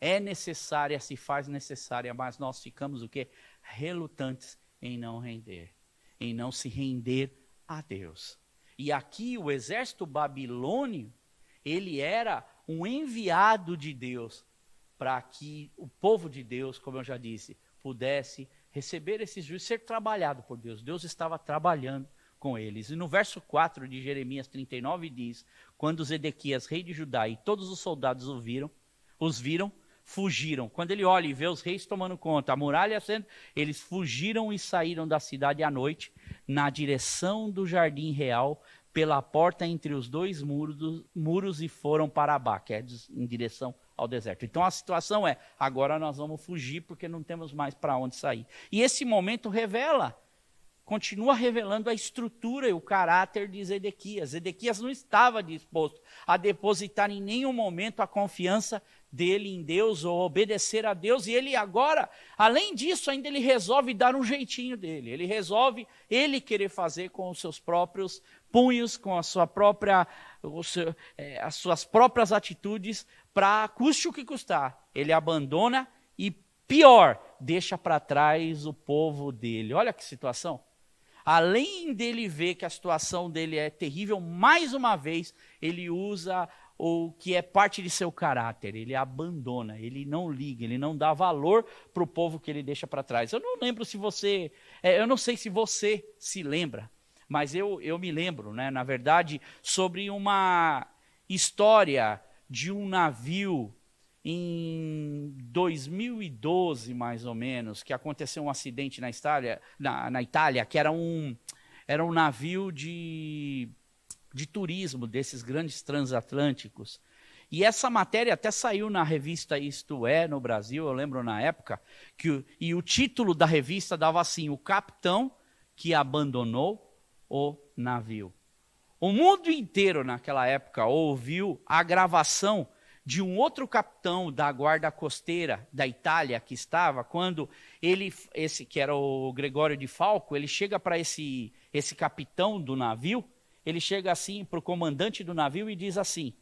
é necessária, se faz necessária, mas nós ficamos o quê? Relutantes em não render, em não se render a Deus. E aqui o exército babilônio, ele era um enviado de Deus para que o povo de Deus, como eu já disse, pudesse receber esse juízo, ser trabalhado por Deus. Deus estava trabalhando com eles. E no verso 4 de Jeremias 39 diz, quando Zedequias, rei de Judá, e todos os soldados os viram, fugiram. Quando ele olha e vê os reis tomando conta, a muralha sendo, eles fugiram e saíram da cidade à noite, na direção do jardim real, pela porta entre os dois muros e foram para Abá, que é em direção ao deserto. Então a situação é, agora nós vamos fugir porque não temos mais para onde sair. E esse momento continua revelando a estrutura e o caráter de Zedequias. Zedequias não estava disposto a depositar em nenhum momento a confiança dele em Deus ou obedecer a Deus. E ele agora, além disso, ainda ele resolve dar um jeitinho dele. Ele resolve querer fazer com os seus próprios punhos, com a sua própria, as suas próprias atitudes, para custe o que custar. Ele abandona e, pior, deixa para trás o povo dele. Olha que situação. Além dele ver que a situação dele é terrível, mais uma vez, ele usa o que é parte de seu caráter. Ele abandona, ele não liga, ele não dá valor para o povo que ele deixa para trás. Eu não lembro se você, eu não sei se você se lembra, mas eu me lembro, né, na verdade, sobre uma história de um navio em 2012, mais ou menos, que aconteceu um acidente na Itália, que era um navio de turismo, desses grandes transatlânticos. E essa matéria até saiu na revista Isto É, no Brasil, eu lembro na época, e o título da revista dava assim, o capitão que abandonou o navio. O mundo inteiro naquela época ouviu a gravação de um outro capitão da guarda costeira da Itália que estava, quando esse que era o Gregório de Falco, ele chega para esse capitão do navio, ele chega assim para o comandante do navio e diz assim,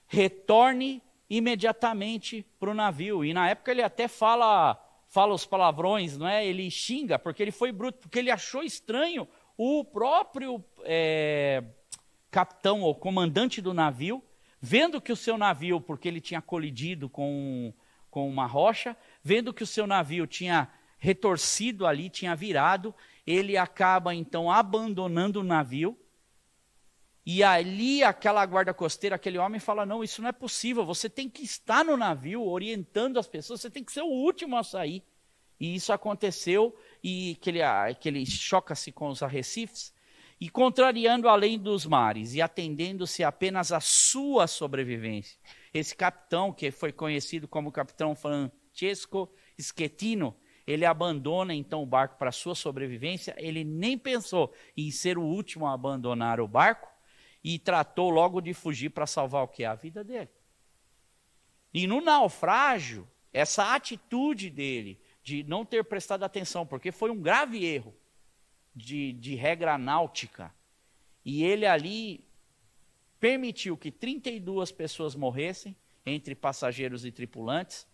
retorne imediatamente para o navio. E na época ele até fala os palavrões, não é? Ele xinga, porque ele foi bruto, porque ele achou estranho o próprio capitão ou comandante do navio, vendo que o seu navio, porque ele tinha colidido com uma rocha, vendo que o seu navio tinha retorcido ali, tinha virado, ele acaba então abandonando o navio, e ali aquela guarda costeira, aquele homem fala, não, isso não é possível, você tem que estar no navio orientando as pessoas, você tem que ser o último a sair. E isso aconteceu, e que ele choca-se com os arrecifes, e contrariando a lei dos mares, e atendendo-se apenas à sua sobrevivência. Esse capitão, que foi conhecido como capitão Francesco Schettino, ele abandona então o barco para a sua sobrevivência, ele nem pensou em ser o último a abandonar o barco, e tratou logo de fugir para salvar o que? A vida dele. E no naufrágio, essa atitude dele, de não ter prestado atenção, porque foi um grave erro de regra náutica, e ele ali permitiu que 32 pessoas morressem, entre passageiros e tripulantes,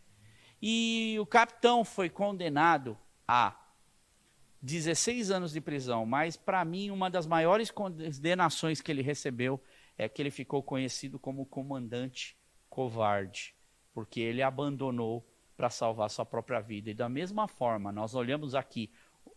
e o capitão foi condenado a 16 anos de prisão, mas para mim uma das maiores condenações que ele recebeu é que ele ficou conhecido como comandante covarde, porque ele abandonou para salvar sua própria vida. E da mesma forma, nós olhamos aqui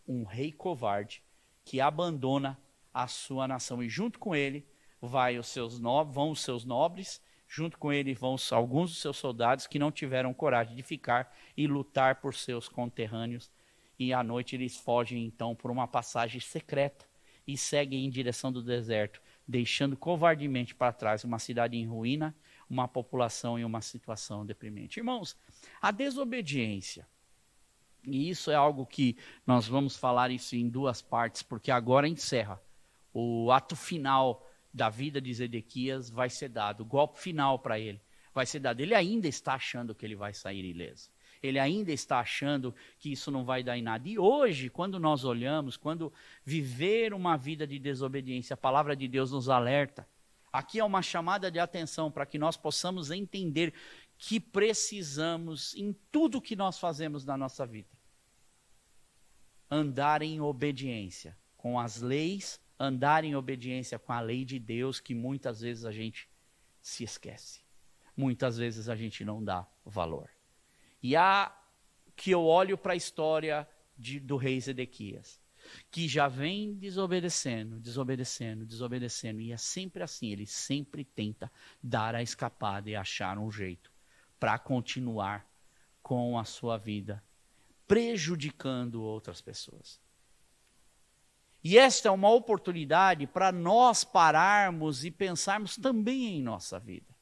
um rei covarde que abandona a sua nação, e junto com ele vão os seus nobres, junto com ele vão alguns dos seus soldados que não tiveram coragem de ficar e lutar por seus conterrâneos. E à noite eles fogem então por uma passagem secreta e seguem em direção do deserto, deixando covardemente para trás uma cidade em ruína, uma população em uma situação deprimente. Irmãos, a desobediência, e isso é algo que nós vamos falar isso em duas partes, porque agora encerra. O ato final da vida de Zedequias vai ser dado, o golpe final para ele vai ser dado. Ele ainda está achando que ele vai sair ileso. Ele ainda está achando que isso não vai dar em nada. E hoje, quando nós olhamos, quando viver uma vida de desobediência, a palavra de Deus nos alerta. Aqui é uma chamada de atenção para que nós possamos entender que precisamos, em tudo que nós fazemos na nossa vida, andar em obediência com as leis, andar em obediência com a lei de Deus, que muitas vezes a gente se esquece. Muitas vezes a gente não dá valor. E que eu olho para a história do rei Zedequias, que já vem desobedecendo, e é sempre assim, ele sempre tenta dar a escapada e achar um jeito para continuar com a sua vida, prejudicando outras pessoas. E esta é uma oportunidade para nós pararmos e pensarmos também em nossa vida.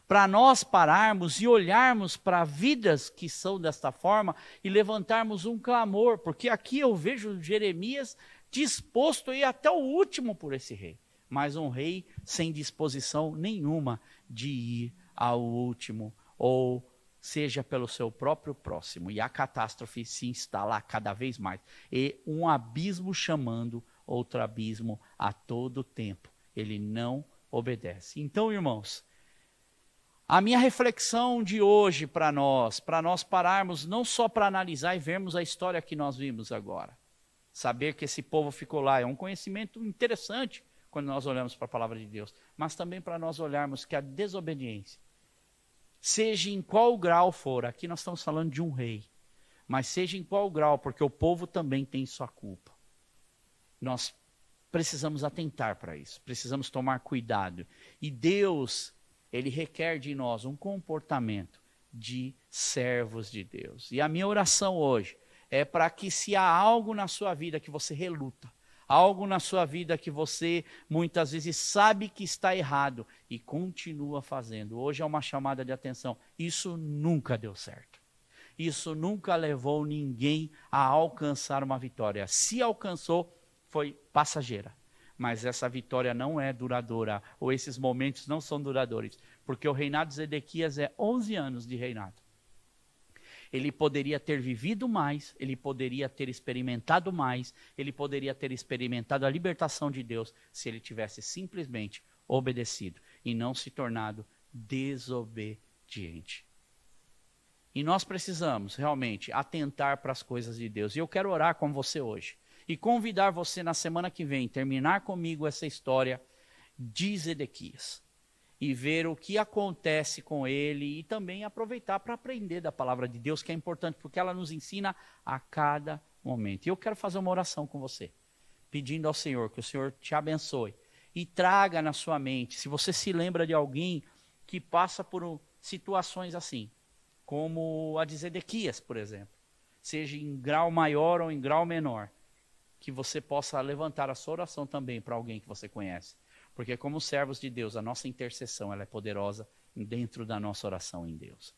Para nós pararmos e olharmos para vidas que são desta forma e levantarmos um clamor, porque aqui eu vejo Jeremias disposto a ir até o último por esse rei, mas um rei sem disposição nenhuma de ir ao último, ou seja pelo seu próprio próximo, e a catástrofe se instala cada vez mais, e um abismo chamando outro abismo a todo tempo, ele não obedece. Então, irmãos, a minha reflexão de hoje para nós pararmos não só para analisar e vermos a história que nós vimos agora, saber que esse povo ficou lá, é um conhecimento interessante quando nós olhamos para a palavra de Deus, mas também para nós olharmos que a desobediência, seja em qual grau for, aqui nós estamos falando de um rei, mas seja em qual grau, porque o povo também tem sua culpa. Nós precisamos atentar para isso, precisamos tomar cuidado. E Deus, Ele requer de nós um comportamento de servos de Deus. E a minha oração hoje é para que, se há algo na sua vida que você reluta, algo na sua vida que você muitas vezes sabe que está errado e continua fazendo, hoje é uma chamada de atenção. Isso nunca deu certo. Isso nunca levou ninguém a alcançar uma vitória. Se alcançou, foi passageira. Mas essa vitória não é duradoura, ou esses momentos não são duradouros, porque o reinado de Zedequias é 11 anos de reinado. Ele poderia ter vivido mais, ele poderia ter experimentado mais, ele poderia ter experimentado a libertação de Deus, se ele tivesse simplesmente obedecido e não se tornado desobediente. E nós precisamos realmente atentar para as coisas de Deus. E eu quero orar com você hoje e convidar você na semana que vem, terminar comigo essa história de Zedequias e ver o que acontece com ele e também aproveitar para aprender da palavra de Deus, que é importante, porque ela nos ensina a cada momento. E eu quero fazer uma oração com você, pedindo ao Senhor que o Senhor te abençoe e traga na sua mente, se você se lembra de alguém que passa por situações assim, como a de Zedequias, por exemplo, seja em grau maior ou em grau menor, que você possa levantar a sua oração também para alguém que você conhece. Porque como servos de Deus, a nossa intercessão ela é poderosa dentro da nossa oração em Deus.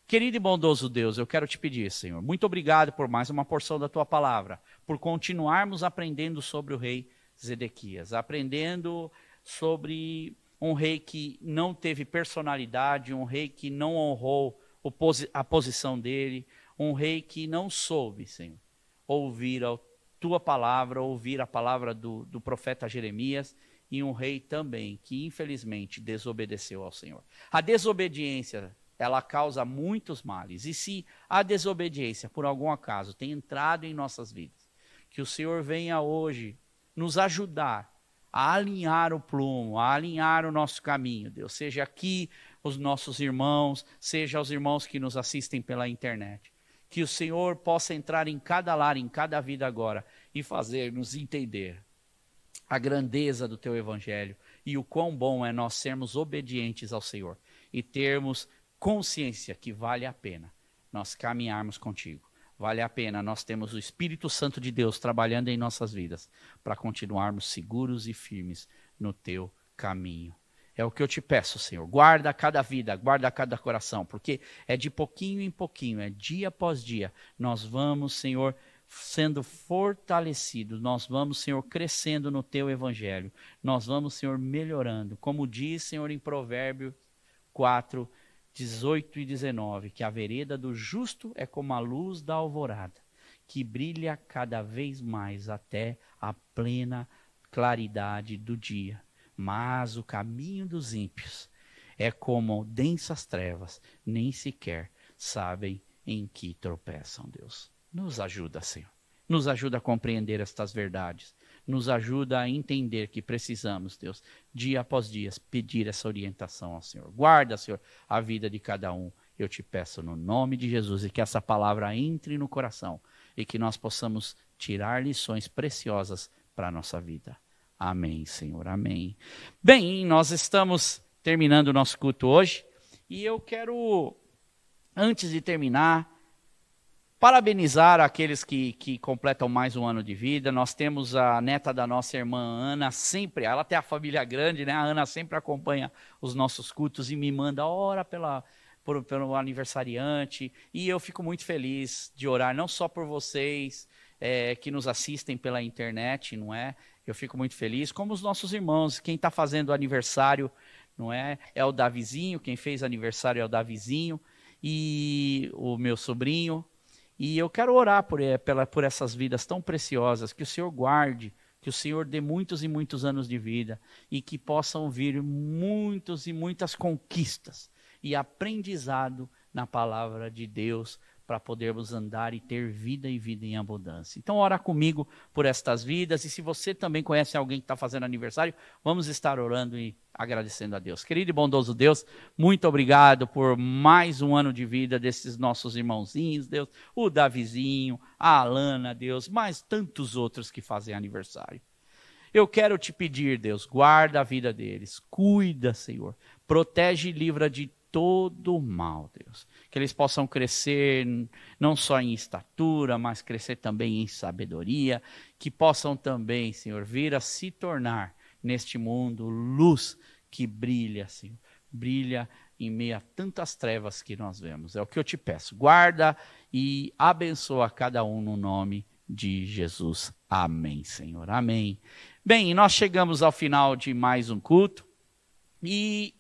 Querido e bondoso Deus, eu quero te pedir, Senhor, muito obrigado por mais uma porção da tua palavra, por continuarmos aprendendo sobre o rei Zedequias, aprendendo sobre um rei que não teve personalidade, um rei que não honrou a posição dele, um rei que não soube, Senhor, ouvir a tua palavra, ouvir a palavra do profeta Jeremias, e um rei também que infelizmente desobedeceu ao Senhor. A desobediência, ela causa muitos males. E se a desobediência, por algum acaso, tem entrado em nossas vidas, que o Senhor venha hoje nos ajudar a alinhar o plumo, a alinhar o nosso caminho, Deus. Seja aqui os nossos irmãos, seja os irmãos que nos assistem pela internet. Que o Senhor possa entrar em cada lar, em cada vida agora e fazer-nos entender a grandeza do teu evangelho e o quão bom é nós sermos obedientes ao Senhor e termos consciência que vale a pena nós caminharmos contigo. Vale a pena nós temos o Espírito Santo de Deus trabalhando em nossas vidas para continuarmos seguros e firmes no teu caminho. É o que eu te peço, Senhor. Guarda cada vida, guarda cada coração, porque é de pouquinho em pouquinho, é dia após dia. Nós vamos, Senhor, sendo fortalecidos, nós vamos, Senhor, crescendo no teu evangelho. Nós vamos, Senhor, melhorando. Como diz, Senhor, em Provérbios 4, 18 e 19, que a vereda do justo é como a luz da alvorada, que brilha cada vez mais até a plena claridade do dia. Mas o caminho dos ímpios é como densas trevas, nem sequer sabem em que tropeçam, Deus. Nos ajuda, Senhor. Nos ajuda a compreender estas verdades. Nos ajuda a entender que precisamos, Deus, dia após dia, pedir essa orientação ao Senhor. Guarda, Senhor, a vida de cada um. Eu te peço no nome de Jesus e que essa palavra entre no coração e que nós possamos tirar lições preciosas para a nossa vida. Amém, Senhor, amém. Bem, nós estamos terminando o nosso culto hoje e eu quero, antes de terminar, parabenizar aqueles que completam mais um ano de vida. Nós temos a neta da nossa irmã Ana, sempre, ela tem a família grande, né? A Ana sempre acompanha os nossos cultos e me manda, ora pelo aniversariante. E eu fico muito feliz de orar, não só por vocês que nos assistem pela internet, não é? Eu fico muito feliz, como os nossos irmãos, quem está fazendo aniversário, não é? É o Davizinho, quem fez aniversário é o Davizinho, e o meu sobrinho. E eu quero orar por essas vidas tão preciosas, que o Senhor guarde, que o Senhor dê muitos e muitos anos de vida, e que possam vir muitos e muitas conquistas e aprendizado na palavra de Deus, para podermos andar e ter vida e vida em abundância. Então, ora comigo por estas vidas, e se você também conhece alguém que está fazendo aniversário, vamos estar orando e agradecendo a Deus. Querido e bondoso Deus, muito obrigado por mais um ano de vida desses nossos irmãozinhos, Deus, o Davizinho, a Alana, Deus, mais tantos outros que fazem aniversário. Eu quero te pedir, Deus, guarda a vida deles, cuida, Senhor, protege e livra de todo mal, Deus. Que eles possam crescer não só em estatura, mas crescer também em sabedoria. Que possam também, Senhor, vir a se tornar neste mundo luz que brilha, Senhor. Brilha em meio a tantas trevas que nós vemos. É o que eu te peço. Guarda e abençoa cada um no nome de Jesus. Amém, Senhor. Amém. Bem, nós chegamos ao final de mais um culto. E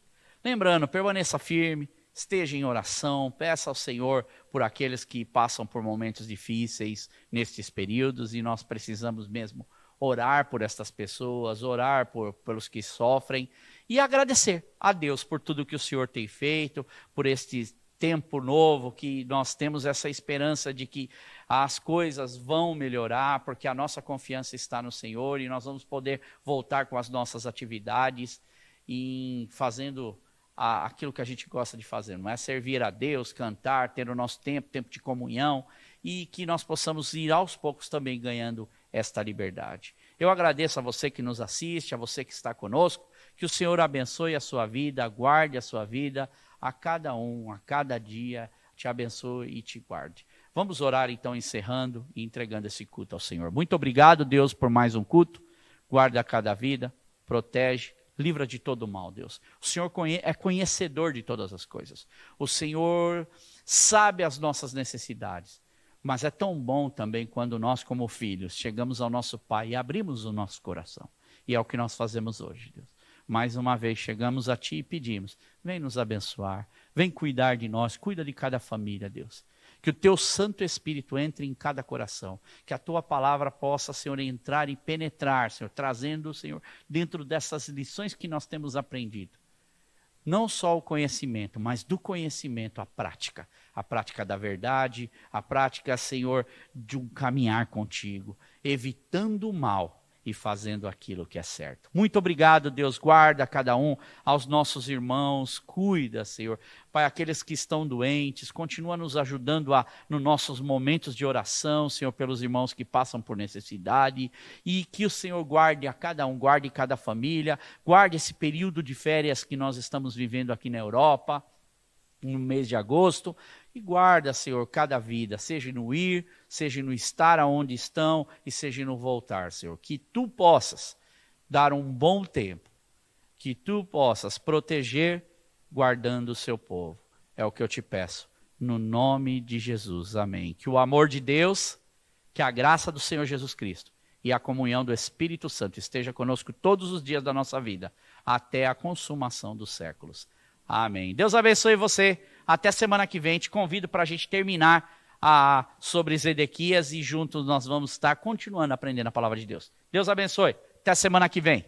lembrando, permaneça firme, esteja em oração, peça ao Senhor por aqueles que passam por momentos difíceis nestes períodos, e nós precisamos mesmo orar por estas pessoas, orar pelos que sofrem e agradecer a Deus por tudo que o Senhor tem feito, por este tempo novo, que nós temos essa esperança de que as coisas vão melhorar, porque a nossa confiança está no Senhor e nós vamos poder voltar com as nossas atividades e fazendo aquilo que a gente gosta de fazer, não é? Servir a Deus, cantar, ter o nosso tempo de comunhão, e que nós possamos ir aos poucos também ganhando esta liberdade. Eu agradeço a você que nos assiste, a você que está conosco, que o Senhor abençoe a sua vida, guarde a sua vida, a cada um, a cada dia, te abençoe e te guarde. Vamos orar então, encerrando e entregando esse culto ao Senhor. Muito obrigado, Deus, por mais um culto. Guarda a cada vida, protege, livra de todo mal, Deus. O Senhor é conhecedor de todas as coisas. O Senhor sabe as nossas necessidades. Mas é tão bom também quando nós, como filhos, chegamos ao nosso Pai e abrimos o nosso coração. E é o que nós fazemos hoje, Deus. Mais uma vez chegamos a Ti e pedimos, vem nos abençoar, vem cuidar de nós, cuida de cada família, Deus. Que o teu Santo Espírito entre em cada coração. Que a tua palavra possa, Senhor, entrar e penetrar, Senhor, trazendo, Senhor, dentro dessas lições que nós temos aprendido. Não só o conhecimento, mas do conhecimento a prática. A prática da verdade, a prática, Senhor, de um caminhar contigo, evitando o mal e fazendo aquilo que é certo. Muito obrigado, Deus, guarda cada um, aos nossos irmãos, cuida, Senhor. Pai, aqueles que estão doentes, continua nos ajudando nos nossos momentos de oração, Senhor, pelos irmãos que passam por necessidade, e que o Senhor guarde a cada um, guarde cada família, guarde esse período de férias que nós estamos vivendo aqui na Europa, no mês de agosto, e guarda, Senhor, cada vida, seja no ir, seja no estar aonde estão, e seja no voltar, Senhor. Que Tu possas dar um bom tempo, que Tu possas proteger, guardando o Seu povo. É o que eu te peço, no nome de Jesus, amém. Que o amor de Deus, que a graça do Senhor Jesus Cristo e a comunhão do Espírito Santo esteja conosco todos os dias da nossa vida, até a consumação dos séculos. Amém. Deus abençoe você. Até semana que vem. Te convido para a gente terminar sobre Zedequias e juntos nós vamos estar continuando aprendendo a palavra de Deus. Deus abençoe. Até semana que vem.